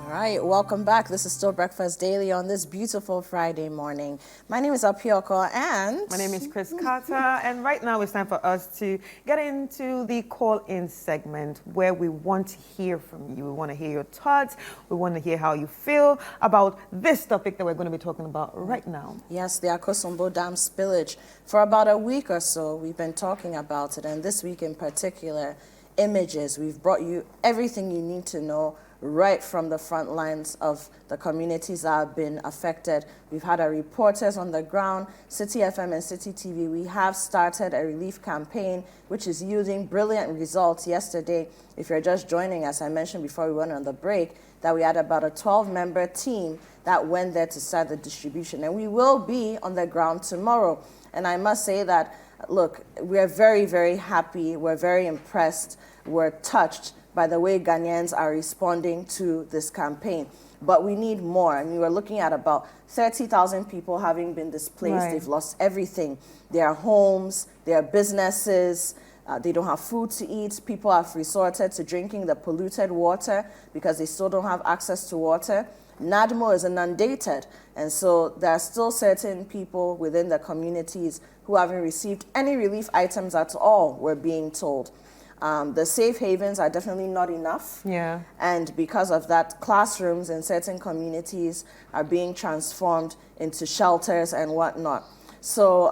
All right, welcome back. This is still Breakfast Daily on this beautiful Friday morning. My name is Apioko and... My name is Chris Carter, and right now it's time for us to get into the call-in segment where we want to hear from you. We want to hear your thoughts. We want to hear how you feel about this topic that we're going to be talking about right now. Yes, the Akosombo Dam spillage. For about a week or so, we've been talking about it, and this week in particular, images. We've brought you everything you need to know right from the front lines of the communities that have been affected. We've had our reporters on the ground, Citi FM and Citi TV. We have started a relief campaign, which is yielding brilliant results. Yesterday, if you're just joining us, I mentioned before we went on the break that we had about a 12-member team that went there to start the distribution. And we will be on the ground tomorrow. And I must say that, look, we're very, very happy. We're very impressed. We're touched by the way Ghanaians are responding to this campaign. But we need more. And we were looking at about 30,000 people having been displaced. Right. They've lost everything. Their homes, their businesses. They don't have food to eat. People have resorted to drinking the polluted water because they still don't have access to water. NADMO is inundated. And so there are still certain people within the communities who haven't received any relief items at all, we're being told. The safe havens are definitely not enough. Yeah. And because of that, classrooms in certain communities are being transformed into shelters and whatnot. So,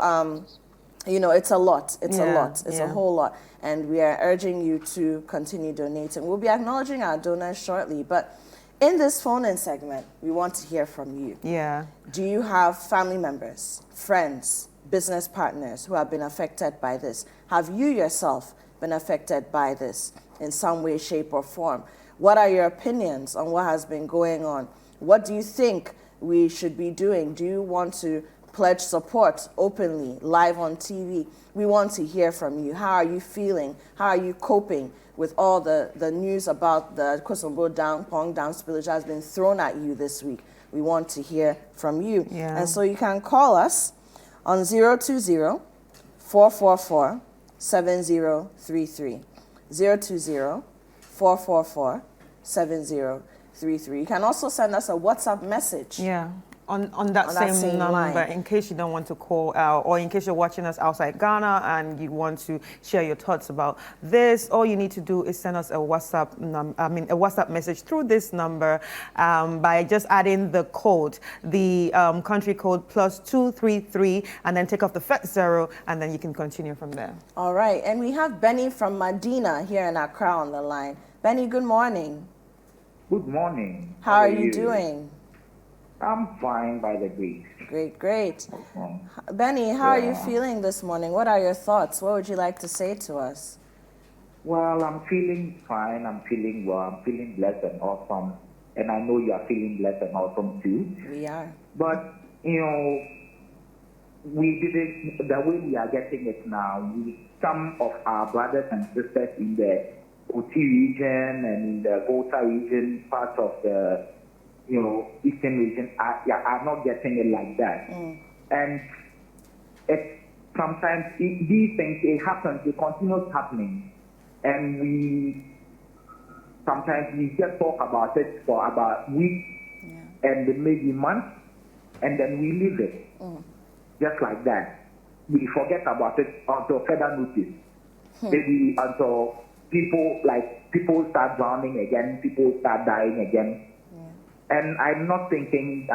you know, it's a lot. It's a lot. It's a whole lot. And we are urging you to continue donating. We'll be acknowledging our donors shortly. But in this phone-in segment, we want to hear from you. Yeah. Do you have family members, friends, business partners who have been affected by this? Have you yourself been affected by this in some way, shape, or form? What are your opinions on what has been going on? What do you think we should be doing? Do you want to pledge support openly, live on TV? We want to hear from you. How are you feeling? How are you coping with all the news about the Akosombo Dam spillage has been thrown at you this week? We want to hear from you. Yeah. And so you can call us on 020-444-7033. 020-444-7033. You can also send us a WhatsApp message. Yeah. On that same number, line. In case you don't want to call out, or in case you're watching us outside Ghana and you want to share your thoughts about this, all you need to do is send us a WhatsApp message through this number by just adding the code, the country code +233, and then take off the first 0, and then you can continue from there. All right, and we have Benny from Medina here in Accra on the line. Benny, good morning. Good morning. How are you doing? I'm fine by the grace. Great, great. Benny, how are you feeling this morning? What are your thoughts? What would you like to say to us? Well, I'm feeling fine. I'm feeling well. I'm feeling blessed and awesome. And I know you are feeling blessed and awesome too. We are. But, you know, we did it the way we are getting it now. Some of our brothers and sisters in the Oti region and in the Volta region, parts of the eastern region are not getting it like that. And sometimes these things, it happens, it continues happening. And sometimes we just talk about it for about weeks and maybe months, and then we leave it. Just like that. We forget about it until further notice. Maybe until people start drowning again, people start dying again. And I don't think it's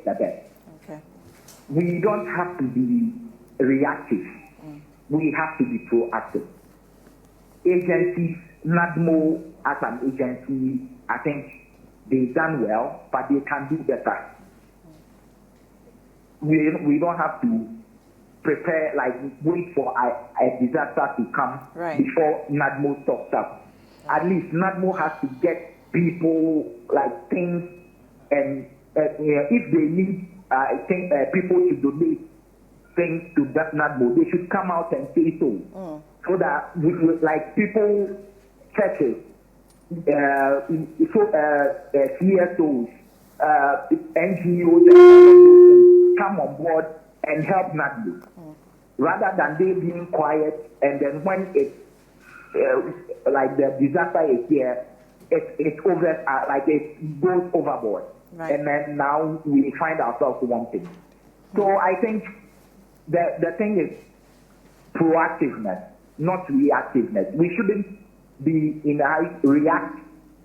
the best. Okay. We don't have to be reactive. We have to be proactive. Agencies, NADMO as an agency, I think they've done well, but they can do better. We don't have to prepare, wait for a disaster to come before NADMO stops up. At least NADMO has to get people things, and if they need people to donate things to that NADMO, they should come out and say so. So that people, churches, CSOs, NGOs, and all of those things come on board and help NADMO, rather than they being quiet, and then when the disaster is here, it over, like it goes overboard. Right. And then now we find ourselves wanting. So I think the thing is proactiveness, not reactiveness. We shouldn't be in a hurry to react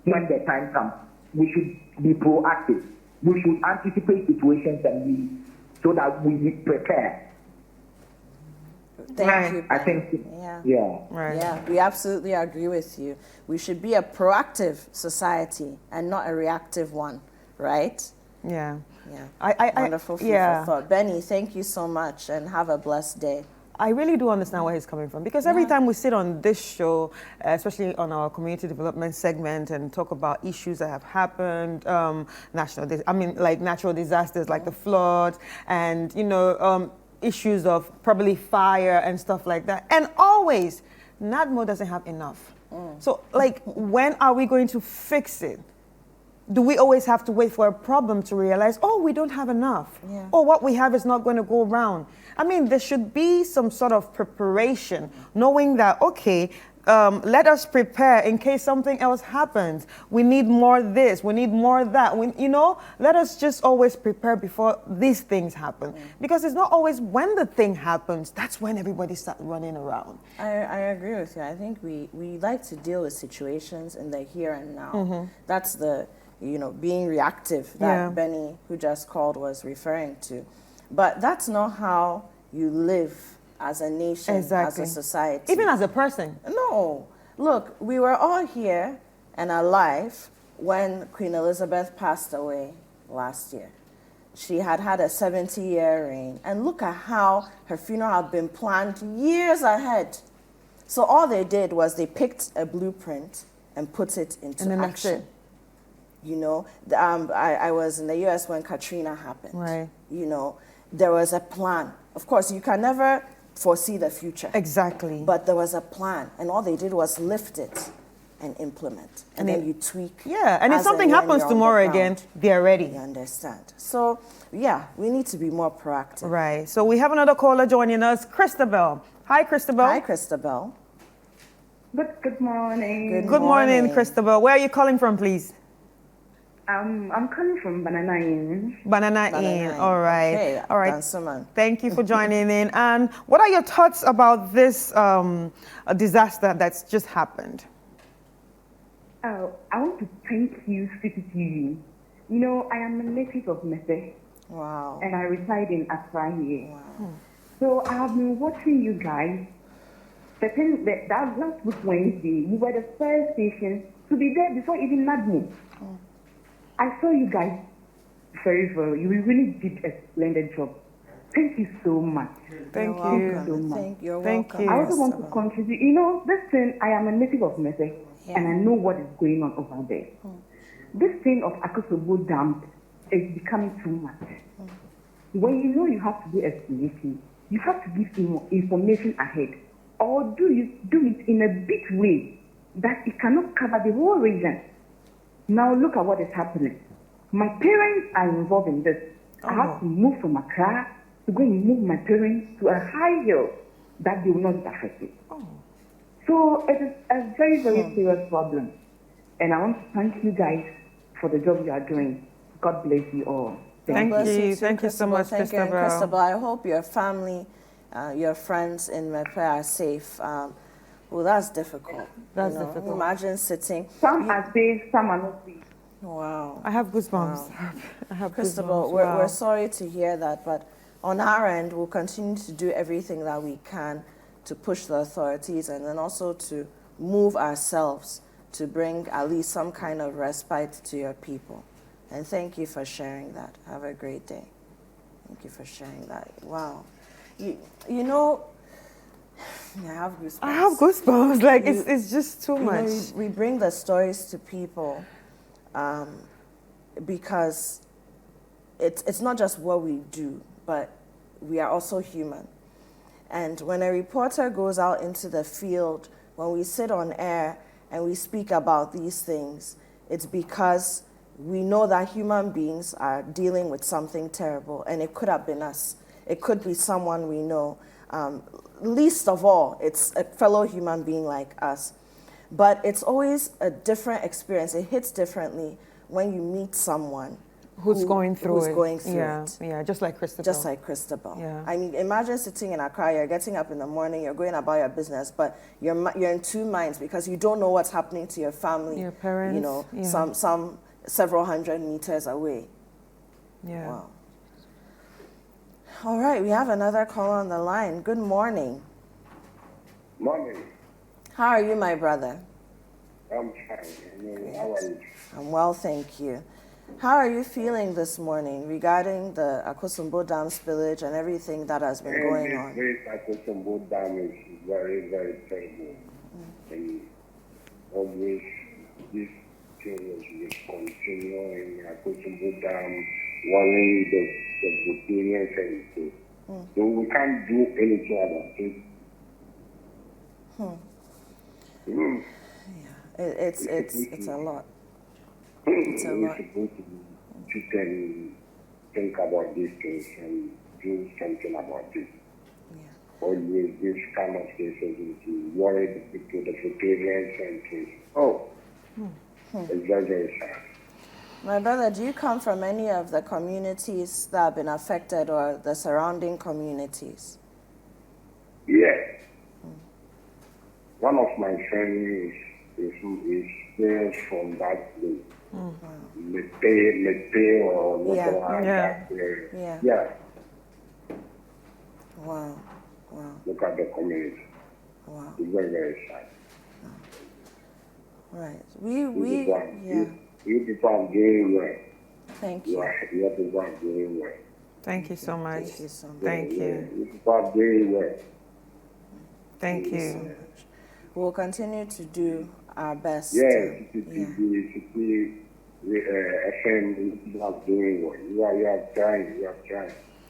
when the time comes. We should be proactive. We should anticipate situations so that we prepare. Thank you, I Benny. think, yeah. Right. Yeah, we absolutely agree with you. We should be a proactive society and not a reactive one, right? Yeah. Yeah. Wonderful food for thought. Benny, thank you so much and have a blessed day. I really do understand where he's coming from, because every time we sit on this show, especially on our community development segment, and talk about issues that have happened, natural disasters like the floods, and issues of probably fire and stuff like that, and always NADMO doesn't have enough. So when are we going to fix it? Do we always have to wait for a problem to realize, oh, we don't have enough? Yeah. Or what we have is not going to go around? I mean, there should be some sort of preparation, knowing that, okay, let us prepare in case something else happens. We need more this, we need more that. Let us just always prepare before these things happen. Because it's not always when the thing happens, that's when everybody starts running around. I agree with you. I think we like to deal with situations in the here and now. That's the, being reactive that Benny, who just called, was referring to. But that's not how you live as a nation, as a society. Even as a person. No. Look, we were all here and alive when Queen Elizabeth passed away last year. She had had a 70-year reign. And look at how her funeral had been planned years ahead. So all they did was they picked a blueprint and put it into action. I was in the U.S. when Katrina happened. Right. There was a plan. Of course, you can never foresee the future. Exactly. But there was a plan, and all they did was lift it and implement. And then you tweak. Yeah, and if something happens tomorrow again, they're ready. You understand. So, we need to be more proactive. Right. So we have another caller joining us, Christabel. Hi, Christabel. Hi, Christabel. Good morning. Good morning, Christabel. Where are you calling from, please? I'm calling from Banana Inn. Banana Inn. All right. Okay, all right. Dansoman. Thank you for joining in. And what are your thoughts about this disaster that's just happened? Oh, I want to thank you, Citi. I am a native of Mese. Wow. And I reside in Accra here. Wow. So I have been watching you guys. That last week Wednesday, you were the first station to be there before even NADMO. I saw you guys very well. You really did a splendid job. Thank you so much. Thank You're you. welcome. So much. You're Thank welcome. you. I also want to contribute. This thing, I am a native of Mese, and I know what is going on over there. This thing of Akosombo Dam is becoming too much. When you have to do estimation, you have to give information ahead, or do it in a big way that it cannot cover the whole region. Now look at what is happening. My parents are involved in this. I have to move from Accra to go and move my parents to a high hill that they will not be affected. So it is a very, very serious problem. And I want to thank you guys for the job you are doing. God bless you all. Thank you. Thank you so much, Thank you, Christabel. Christabel. I hope your family, your friends in Mepe are safe. Well, that's difficult. That's difficult. Imagine sitting. Some are safe, some are not safe. Wow. I have goosebumps. I have Christabel, goosebumps. we're sorry to hear that, but on our end, we'll continue to do everything that we can to push the authorities and then also to move ourselves to bring at least some kind of respite to your people. And thank you for sharing that. Have a great day. Thank you for sharing that. Wow. I have goosebumps. I have goosebumps. Like, it's just too much. We bring the stories to people because it's not just what we do, but we are also human. And when a reporter goes out into the field, when we sit on air and we speak about these things, it's because we know that human beings are dealing with something terrible, and it could have been us. It could be someone we know. Least of all, it's a fellow human being like us. But it's always a different experience. It hits differently when you meet someone who's going through it. Yeah, just like Christabel. Just like Christabel. Yeah. I mean, imagine sitting in Accra, you're getting up in the morning, you're going about your business, but you're in two minds because you don't know what's happening to your family. Your parents. You know, some several hundred meters away. Yeah. Wow. All right, we have another call on the line. Good morning. Morning. How are you, my brother? I'm fine. How are you? I'm well, thank you. How are you feeling this morning regarding the Akosombo Dam spillage and everything that has been going on? This Akosombo Dam is very, very terrible. And always this thing will continue in Akosombo Dam, warning the Brazilians and so. So we can't do anything about it. Yeah, it's a lot. It's a lot. We're supposed to sit and think about these things and do something about it. Yeah. Always this kind of cases to worry the people, the Brazilians and things. Oh, it's very, very sad. My brother, do you come from any of the communities that have been affected or the surrounding communities? Yes. One of my friends is there from that place. Mete or whatever. Yeah. Wow. Look at the community. Wow. It's very, very sad. Right. You people are doing well. Thank you. You people are doing well. Thank you so much. Thank you so much. Thank you. You people are doing well. Thank So you. much. We'll continue to do our best. Yes, Citi, FM, you are doing well. You are trying.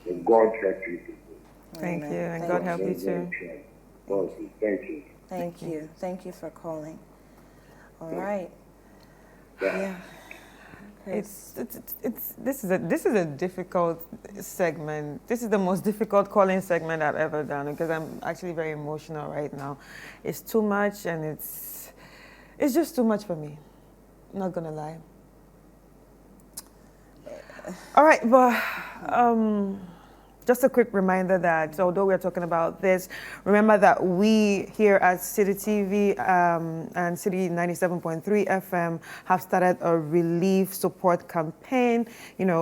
And God help you people. Thank Amen. you, and Thank God you. help you too. Thank you. Thank you for calling. All right. Yeah. Yeah. This is a difficult segment. This is the most difficult calling segment I've ever done because I'm actually very emotional right now. It's too much and it's just too much for me. I'm not gonna lie. All right, but just a quick reminder that although we're talking about this, remember that we here at Citi TV and Citi 97.3 FM have started a relief support campaign,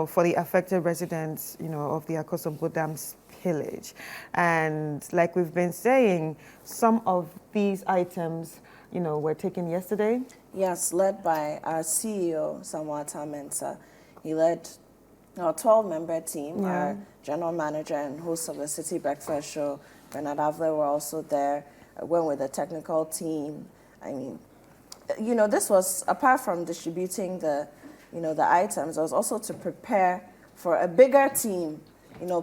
for the affected residents, of the Akosombo Dam spillage. And like we've been saying, some of these items, were taken yesterday. Yes, led by our CEO, Samwata Mensah. He led our 12-member team. Our general manager and host of the Citi Breakfast Show, Bernard Avler, were also there. I went with the technical team. I mean, this was, apart from distributing the items, it was also to prepare for a bigger team,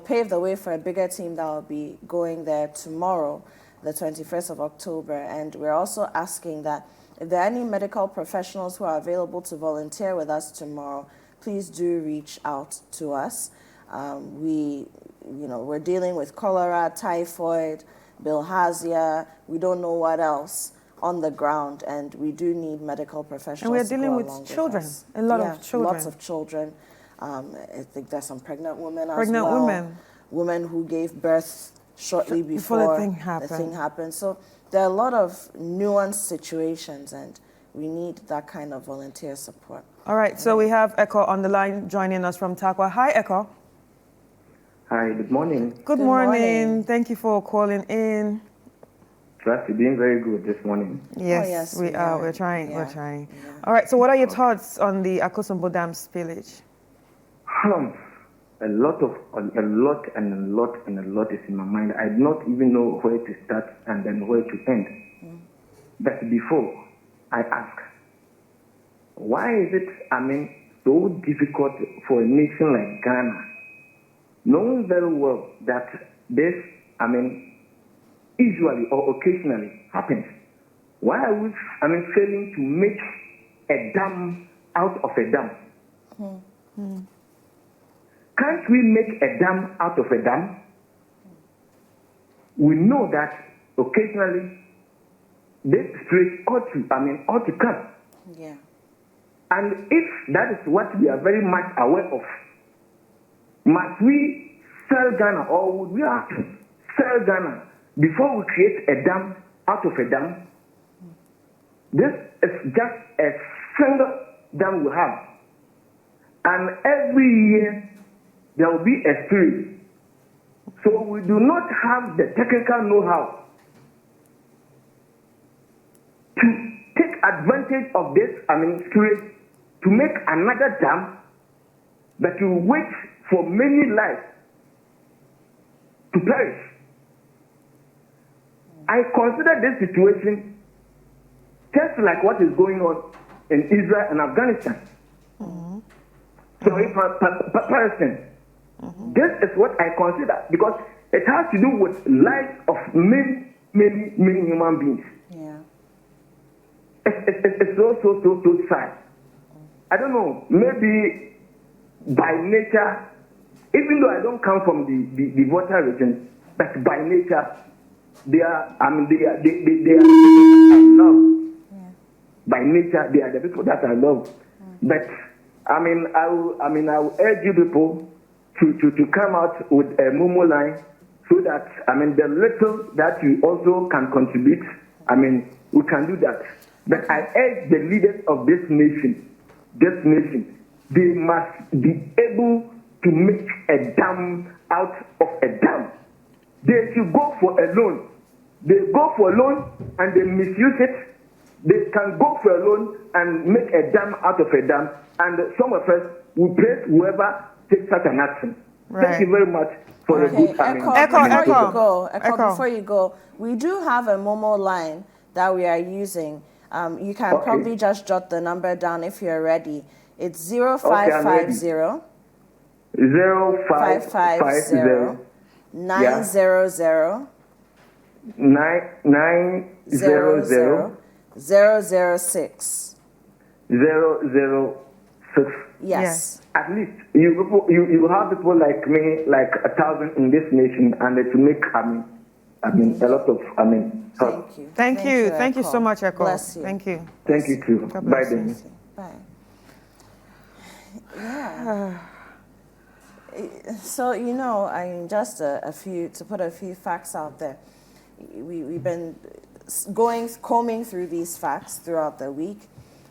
pave the way for a bigger team that will be going there tomorrow, the 21st of October. And we're also asking that if there are any medical professionals who are available to volunteer with us tomorrow, please do reach out to us. We're dealing with cholera, typhoid, bilharzia. We don't know what else on the ground, and we do need medical professionals. And we're dealing with children, a lot of children. Lots of children. I think there's some pregnant women Pregnant as well. women who gave birth shortly before the thing happened. So there are a lot of nuanced situations, and we need that kind of volunteer support. All right, so we have Echo on the line joining us from Takwa. Hi, Echo. Hi, good morning. Good morning. Thank you for calling in. Trust, you're doing very good this morning. Yes, we are. We're trying. Yeah. We're trying. Yeah. All right, so what are your thoughts on the Akosombo Dam spillage? A lot is in my mind. I do not even know where to start and then where to end. But before I ask, why is it, so difficult for a nation like Ghana, knowing very well that this, usually or occasionally happens? Why are we, failing to make a dam out of a dam? Can't we make a dam out of a dam? We know that occasionally this spillage ought to come. Yeah. And if that is what we are very much aware of, must we sell Ghana, or would we have to sell Ghana before we create a dam out of a dam? This is just a single dam we have. And every year there will be a spillage. So we do not have the technical know-how to take advantage of this, spillage, to make another dam that will wait for many lives to perish. I consider this situation just like what is going on in Israel and Afghanistan. So if Palestine, this is what I consider, because it has to do with lives of many human beings. Yeah. It's so sad. I don't know, maybe by nature, even though I don't come from the water region, but by nature, they are love. Yeah. By nature, they are the people that I love. But I will urge you people to come out with a Momo line, so that the little that you also can contribute, we can do that. But I urge the leaders of this nation, they must be able to make a dam out of a dam. They should go for a loan. They go for a loan and they misuse it. They can go for a loan and make a dam out of a dam. And some of us will praise whoever takes such an action. Right. Thank you very much for a good time. Echo, before you go, we do have a Momo line that we are using. You can probably just jot the number down if you're ready. It's 0550 550 900 006. 006. Yes. At least you have people like me, like 1,000 in this nation, and to make a lot of help. Thank you so much, Echo. Bless you. Thank you. Thank you too. Bye then. Bye. Yeah. So just to put a few facts out there. We've been combing through these facts throughout the week,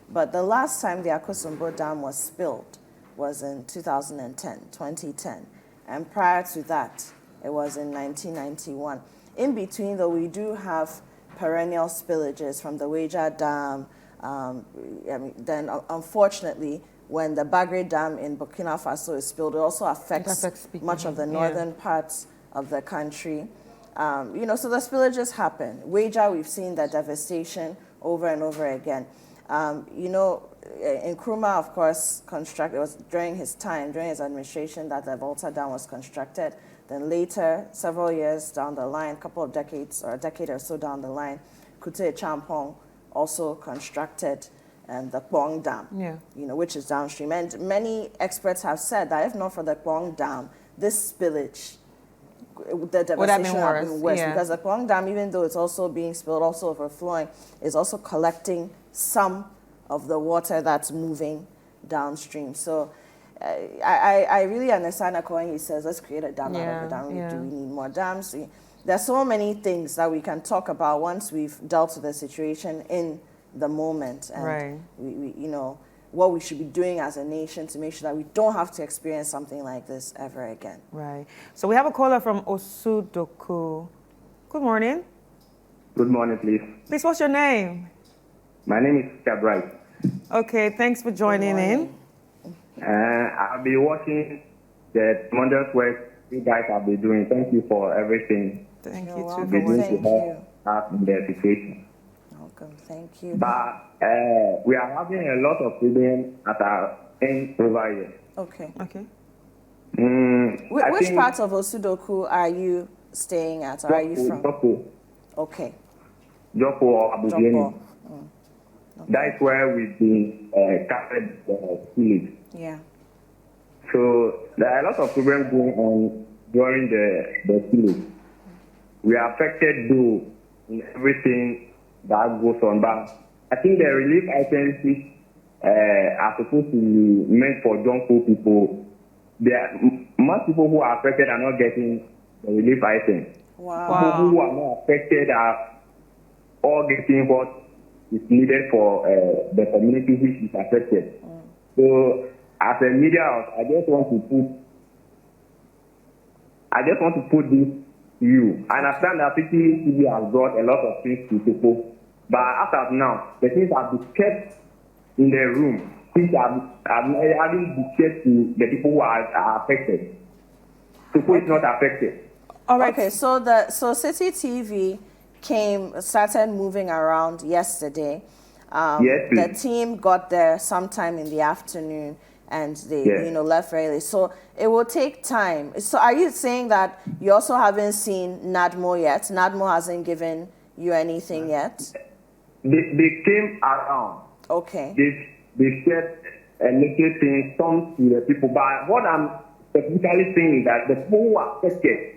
but the last time the Akosombo Dam was spilled was in 2010, and prior to that, it was in 1991. In between, though, we do have perennial spillages from the Weja Dam. Then, unfortunately, when the Bagre Dam in Burkina Faso is spilled, it also affects much of the northern parts of the country. So the spillages happen. Weja, we've seen the devastation over and over again. Nkrumah, of course, it was during his administration, that the Volta Dam was constructed. Then later, several years down the line, a couple of decades or a decade or so down the line, Kute Champong also constructed the Kwong Dam, which is downstream. And many experts have said that if not for the Kwong Dam, this spillage, the devastation would have been worse, because the Kwong Dam, even though it's also being spilled, also overflowing, is also collecting some of the water that's moving downstream. So I really understand when he says, let's create a dam out of a dam. Do we need more dams? There's so many things that we can talk about once we've dealt with the situation in the moment. And we what we should be doing as a nation to make sure that we don't have to experience something like this ever again. Right. So we have a caller from Osudoku. Good morning. Good morning, please. Please, what's your name? My name is Gabriel. Okay, thanks for joining in. I'll be watching the wondrous work you guys have been doing. Thank you for everything. Thank you too. Thank you. Us in the situation. Welcome. Thank you. But we are having a lot of problems at our end over here. Okay. Which part of Osudoku are you staying at? Or are you from? Joko. Okay. Joko or Abuja. Okay. That is where we've been covered spillage. Yeah. So there are a lot of problems going on during the spillage. We are affected though in everything that goes on. But I think the relief items which are supposed to be meant for young people, most people who are affected are not getting the relief items. Wow. People who are not affected are all getting what is needed for the community which is affected. So as a media house, I just want to put this to you. I understand that Citi TV has brought a lot of things to people, but as of now, the things have been kept in the room, which are having been kept to the people who are affected. People is not affected. All right. Okay, so Citi TV started moving around yesterday. Yes, the please. team got there sometime in the afternoon, and they Yes. left very late. So it will take time. So are you saying that you also haven't seen NADMO yet? NADMO hasn't given you anything yet? They came around. Okay. They said a little thing, some to the people. But what I'm specifically saying is that the people who are affected,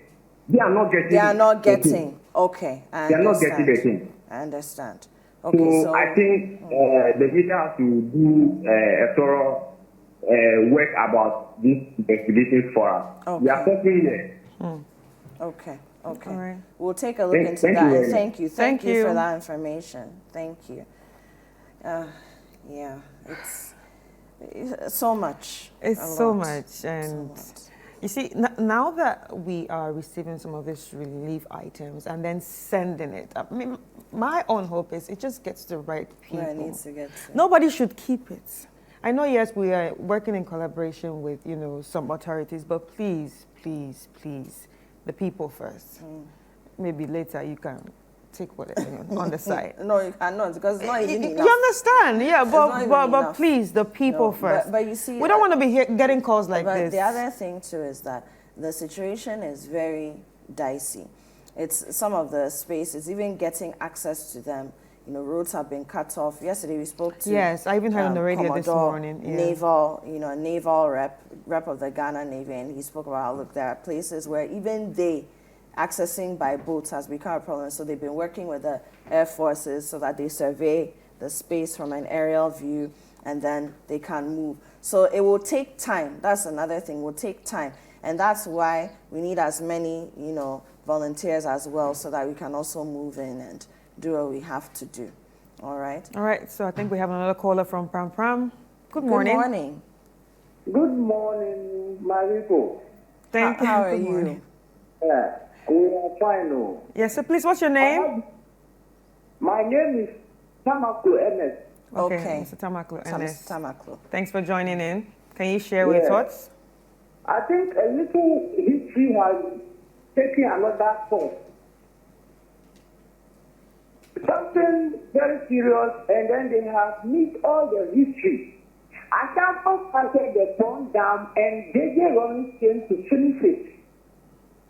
they are not getting. They are not the thing. getting. Okay, I They are not understand. getting the thing. I understand. Okay, So I think the media has to do a thorough work about these investigations for us. Okay. We are talking here. Okay. Okay. All right. We'll take a look into Thank that. you And very thank you. Thank Thank you for you. that information. Thank you. Yeah, it's so much. It's A so lot. much. And lot. you see, now that we are receiving some of these relief items and then sending it, I mean, my own hope is it just gets to the right people. Where it needs to get to. Nobody should keep it. I know, yes, we are working in collaboration with, some authorities, but please, please, please, the people first. Maybe later you can take whatever on the side. No, you cannot, because it's not even enough. You understand? Yeah, not even but enough. please, the people No, first. but you see, we don't want to be getting calls like but this. the other thing too is that the situation is very dicey. It's some of the spaces, even getting access to them. Roads have been cut off. Yesterday we spoke to Yes, I even heard on the radio this Commodore morning. Yeah. Naval rep of the Ghana Navy, and he spoke about, look, there are places where even accessing by boats has become a problem. So they've been working with the Air Forces so that they survey the space from an aerial view, and then they can move. So it will take time. That's another thing. It will take time. And that's why we need as many, volunteers as well, so that we can also move in and do what we have to do. All right? All right, so I think we have another caller from Pram Pram. Good morning. Good morning. Good morning, my people. Thank you. How are Good you? morning. Yeah, we are fine. Oh. Yes, so please, what's your name? My name is Tamaklo Ernest. Okay. Mr. Tamaklo. Ernest. Tamaklo. Thanks for joining in. Can you share your thoughts? I think a little history has taken another course. Something very serious, and then they have missed all the history. Akosombo started the pond dam, and JJ Ronnie came to finish it.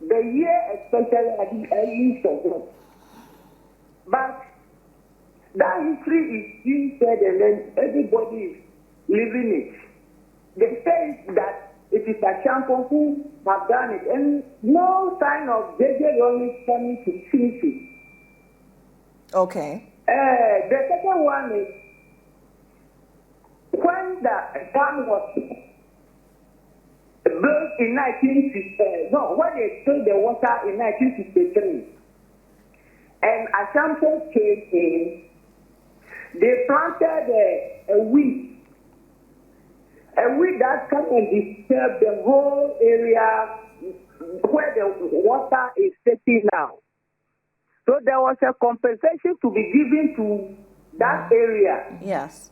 The year especially I did early forgot. But that history is being said, and then everybody is living it. They say that it is Akosombo who have done it, and no sign of JJ Ronnie coming to finish it. Okay. The second one is when the dam was built in 1960, when they filled the water in 1963, and Akosombo came in, they planted a weed that come and disturb the whole area where the water is sitting now. So there was a compensation to be given to that area. Yes.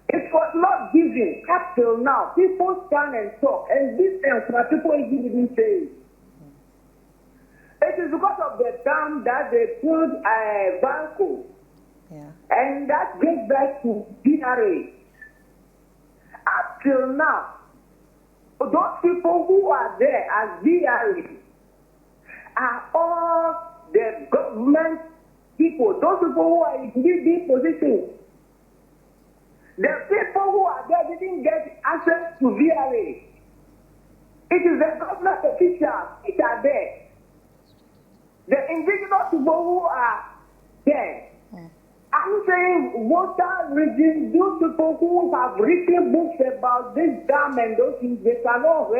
It was not given up till now. People stand and talk, and this people didn't say it. It is because of the dam that they built Banco, and that gave back to DRA. Up till now, those people who are there as DRA are all the government people, those people who are in these positions. The people who are there didn't get access to VRA. It is the government officials which are there. The indigenous people who are there, I'm saying water regime, those people who have written books about this dam and those things, they cannot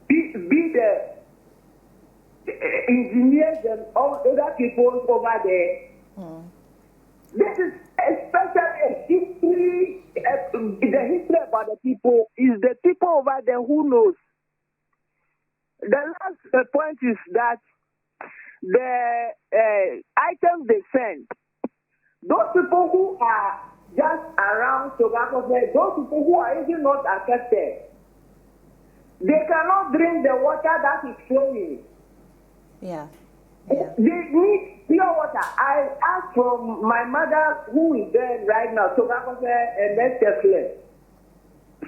be the engineers and all other people over there. This is especially a history, the history about the people is the people over there who knows. The last point is that the items they send, those people who are just around tobacco, those people who are even not affected, they cannot drink the water that is flowing. Yeah. They need pure water. I asked from my mother, who is there right now, tobacco and Nestle.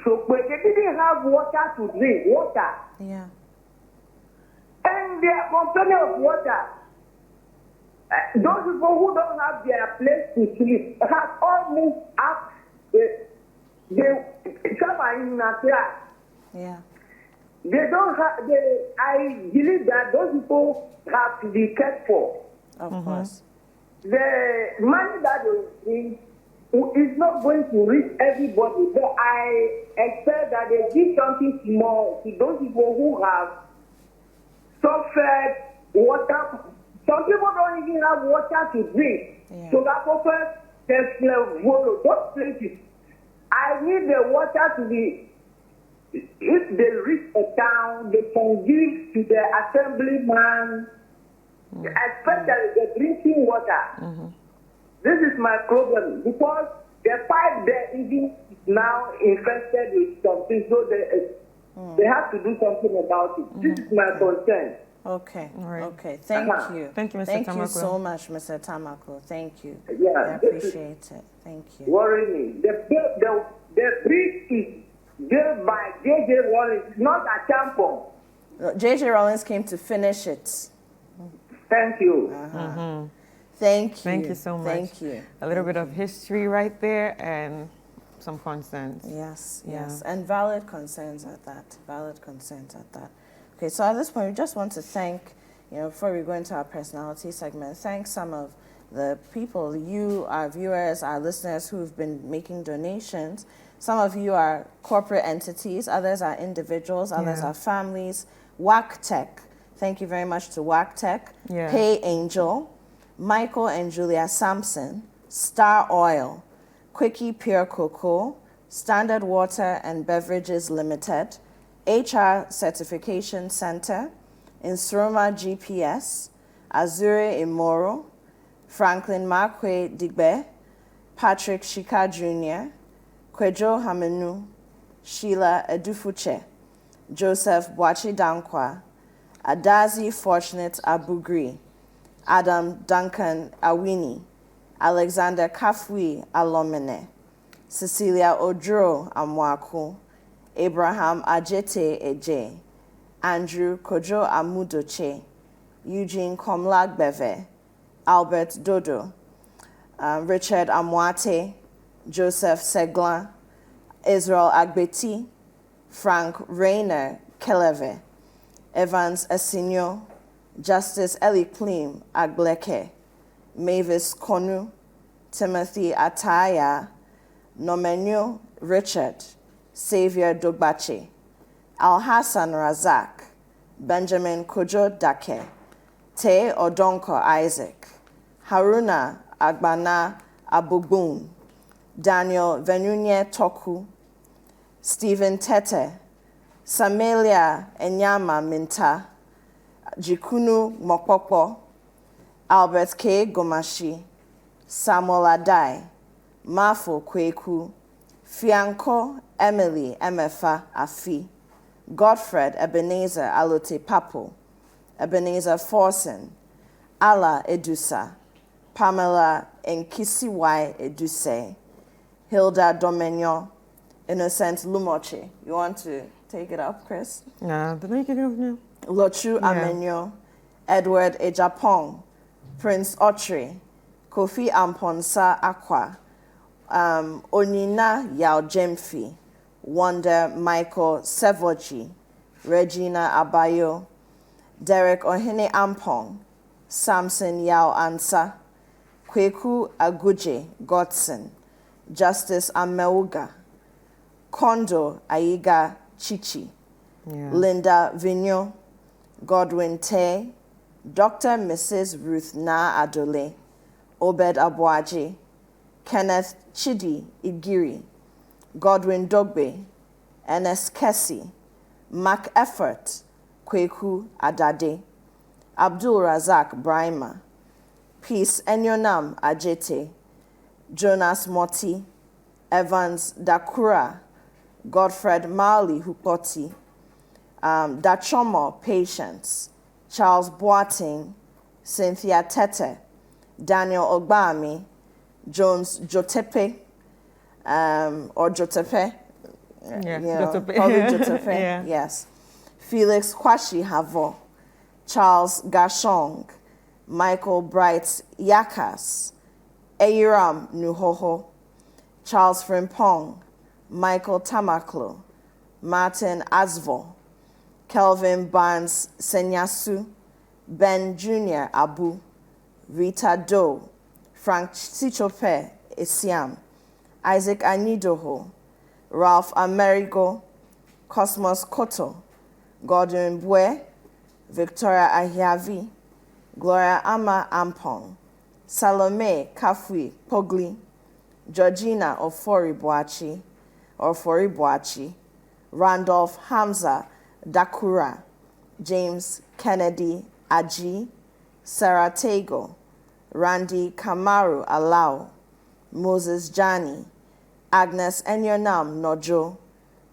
So but they didn't have water to drink, water. Yeah. And they are complaining of water. Those people who don't have their place to sleep have all moved up. Some are in Accra. Yeah. They don't have. I believe that those people have to be cared for. Of course. The money that they bring is not going to reach everybody. But I expect that they give something small to those people who have suffered water. Some people don't even have water to drink. Yeah. So that offer those places. I need the water to be. If they reach a town, they can give to the assemblyman, especially the drinking water. This is my problem because the pipe there even now infested with something, so they have to do something about it. This is my concern. Okay. All right. Okay. Thank you. Thank you, Mr. Thank Tamako. you so much, Mr. Tamako. Thank you. Yeah, I appreciate it. Thank you. Worry me. The bridge is built by J.J. Wallace, not a tampon. J.J. Rollins came to finish it. Thank you. Thank you. Thank you so much. Thank you. A little bit of history right there and some concerns. Yes, Yeah. yes. And valid concerns at that. Valid concerns at that. Okay, so at this point, we just want to thank, before we go into our personality segment, thank some of the people, you, our viewers, our listeners who've been making donations. Some of you are corporate entities, others are individuals, others are families. WAC Tech, thank you very much to WAC Tech. Yeah. Pay Angel, Michael and Julia Sampson, Star Oil, Quickie Pure Cocoa, Standard Water and Beverages Limited, HR Certification Center, Insuroma GPS, Azure Imoro, Franklin Markwe Digbe, Patrick Shika Jr., Kwejo Hamenu, Sheila Edufuche, Joseph Bwachi Dankwa, Adazi Fortunate Abugri, Adam Duncan Awini, Alexander Kafui Alomene, Cecilia Odro Amwaku, Abraham Ajete Eje, Andrew Kojo Amudoche, Eugene Komlagbeve, Albert Dodo, Richard Amwate, Joseph Seglan, Israel Agbeti, Frank Rayner Keleve, Evans Asinio, Justice Eli Klim Agleke, Mavis Konu, Timothy Ataya, Nomenyo Richard, Xavier Dogbache, Al-Hassan Razak, Benjamin Kojo Dake, Te Odonko Isaac, Haruna Agbana Abugun, Daniel Venunye Toku, Stephen Tete, Samelia Enyama Minta, Jikunu Mokpokpo, Albert K. Gomashi, Samuel Adai, Mafo Kweku, Fianco Emily Emefa Afi, Godfred Ebenezer Alote Papo, Ebenezer Forsen, Ala Edusa, Pamela Nkisiwai Eduse, Hilda Domenyo, Innocent Lumoche. You want to take it up, Chris? No, the make it up now. Lochu Amenyo, Edward Ejapong, Prince Otri, Kofi Amponsa Aqua, Onina Yao Jemfi, Wanda Michael Sevoji, Regina Abayo, Derek Ohene Ampong, Samson Yao Ansa, Kweku Aguje Godson, Justice Ameuga, Kondo Aiga Chichi, Linda Vigneault, Godwin Tay, Dr. Mrs. Ruth Na Adole, Obed Abuaji, Kenneth Chidi Igiri, Godwin Dogbe, Ernest Kessie, Mac Effort, Kweku Adade, Abdul Razak Brahima, Peace Enyonam Ajete, Jonas Moti, Evans Dakura, Godfred Marley Hupoti, Dachomo Patience, Charles Boating, Cynthia Tete, Daniel Ogbami, Jones Jotepe, or Jotepe, Jotepe. Probably Jotepe, yes. Felix Kwashi Havo, Charles Gashong, Michael Bright Yakas, Eiram Nuhoho, Charles Frimpong, Michael Tamaklo, Martin Asvo, Kelvin Barnes Senyasu, Ben Jr. Abu, Rita Doe, Frank Sichope Isiam, Isaac Anidoho, Ralph Amerigo, Cosmos Koto, Gordon Bue, Victoria Ahiavi, Gloria Ama Ampong, Salome Kafui Pogli, Georgina Ofori Boachi, Randolph Hamza Dakura, James Kennedy Aji, Sarah Tego, Randy Kamaru Alao, Moses Jani, Agnes Enyonam Nojo,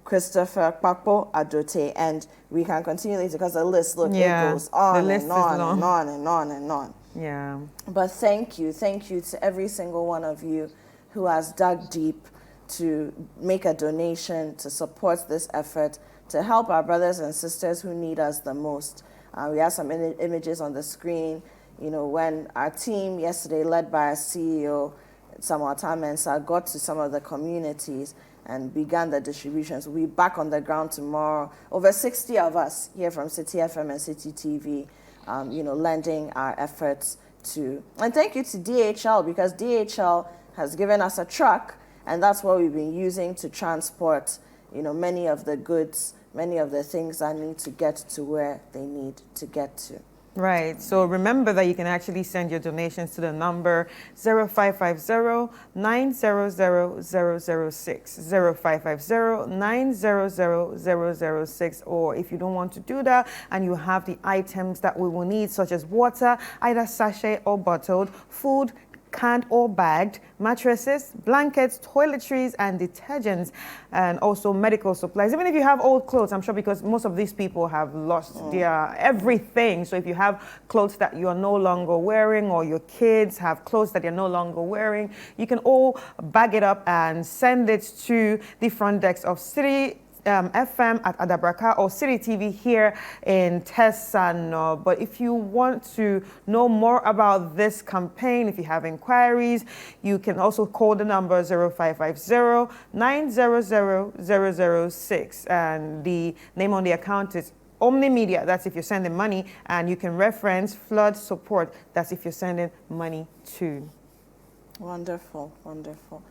Christopher Kpakpo Adote, and we can continue later because the list, look, it goes on and on and on and on and on. Yeah. But thank you to every single one of you who has dug deep to make a donation, to support this effort, to help our brothers and sisters who need us the most. We have some images on the screen. You know, when our team yesterday, led by our CEO, Samuel Tamensa, got to some of the communities and began the distributions. We'll be back on the ground tomorrow. Over 60 of us here from Citi FM and Citi TV, you know, lending our efforts to, and thank you to DHL, because DHL has given us a truck, and that's what we've been using to transport, you know, many of the goods, many of the things that need to get to where they need to get to. Right. So remember that you can actually send your donations to the number 0550-900-006, 0550-900-006. Or if you don't want to do that and you have the items that we will need, such as water, either sachet or bottled, food, canned or bagged, mattresses, blankets, toiletries, and detergents, and also medical supplies. Even if you have old clothes, I'm sure, because most of these people have lost their everything. So if you have clothes that you are no longer wearing, or your kids have clothes that you're no longer wearing, you can all bag it up and send it to the front desk of Citi FM at Adabraka or Citi TV here in Tesano. But if you want to know more about this campaign, if you have inquiries, you can also call the number 0550-900-006, and the name on the account is Omni Media. That's if you're sending money, and you can reference flood support. That's if you're sending money too. Wonderful, wonderful.